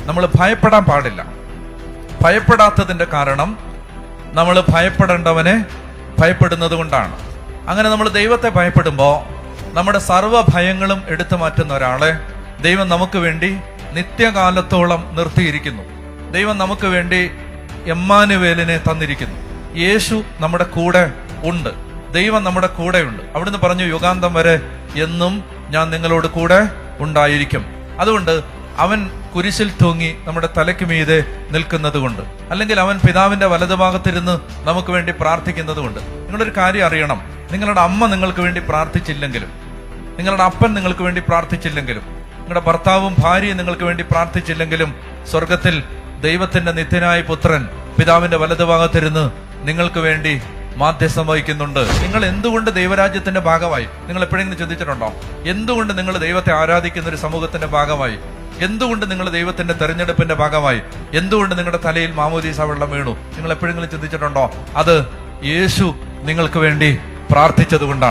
നമ്മൾ ഭയപ്പെടാൻ പാടില്ല. ഭയപ്പെടാത്തതിന്റെ കാരണം നമ്മൾ ഭയപ്പെടേണ്ടവനെ ഭയപ്പെടുന്നത് കൊണ്ടാണ്. അങ്ങനെ നമ്മൾ ദൈവത്തെ ഭയപ്പെടുമ്പോൾ നമ്മുടെ സർവ്വ ഭയങ്ങളും എടുത്തു മാറ്റുന്ന ഒരാളെ ദൈവം നമുക്ക് വേണ്ടി നിത്യകാലത്തോളം നിർത്തിയിരിക്കുന്നു. ദൈവം നമുക്ക് വേണ്ടി എമ്മാനുവേലിനെ തന്നിരിക്കുന്നു. യേശു നമ്മുടെ കൂടെ ഉണ്ട്. ദൈവം നമ്മുടെ കൂടെയുണ്ട്. അവിടുന്ന് പറഞ്ഞു, യുഗാന്തം വരെ എന്നും ഞാൻ നിങ്ങളോട് കൂടെ ഉണ്ടായിരിക്കും. അതുകൊണ്ട് അവൻ കുരിശിൽ തൂങ്ങി നമ്മുടെ തലയ്ക്ക് മീതെ നിൽക്കുന്നത് കൊണ്ട്, അല്ലെങ്കിൽ അവൻ പിതാവിന്റെ വലതുഭാഗത്തിരുന്ന് നമുക്ക് വേണ്ടി പ്രാർത്ഥിക്കുന്നത് കൊണ്ട്. നിങ്ങളൊരു കാര്യം അറിയണം, നിങ്ങളുടെ അമ്മ നിങ്ങൾക്ക് വേണ്ടി പ്രാർത്ഥിച്ചില്ലെങ്കിലും, നിങ്ങളുടെ അപ്പൻ നിങ്ങൾക്ക് വേണ്ടി പ്രാർത്ഥിച്ചില്ലെങ്കിലും, നിങ്ങളുടെ ഭർത്താവും ഭാര്യയും നിങ്ങൾക്ക് വേണ്ടി പ്രാർത്ഥിച്ചില്ലെങ്കിലും, സ്വർഗത്തിൽ ദൈവത്തിന്റെ നിത്യനായ പുത്രൻ പിതാവിന്റെ വലതുഭാഗത്തിരുന്ന് നിങ്ങൾക്ക് വേണ്ടി മാധ്യസ്ഥം വഹിക്കുന്നുണ്ട്. നിങ്ങൾ എന്തുകൊണ്ട് ദൈവരാജ്യത്തിന്റെ ഭാഗമായി? നിങ്ങൾ എപ്പോഴെങ്കിലും ചിന്തിച്ചിട്ടുണ്ടോ? എന്തുകൊണ്ട് നിങ്ങൾ ദൈവത്തെ ആരാധിക്കുന്ന ഒരു സമൂഹത്തിന്റെ ഭാഗമായി? എന്തുകൊണ്ട് നിങ്ങൾ ദൈവത്തിന്റെ തെരഞ്ഞെടുപ്പിന്റെ ഭാഗമായി? എന്തുകൊണ്ട് നിങ്ങളുടെ തലയിൽ മാമോദീസ വെള്ളം വീണു? നിങ്ങൾ എപ്പോഴെങ്കിലും ചിന്തിച്ചിട്ടുണ്ടോ? അത് യേശു നിങ്ങൾക്ക് വേണ്ടി പ്രാർത്ഥിച്ചത് കൊണ്ടാണ്.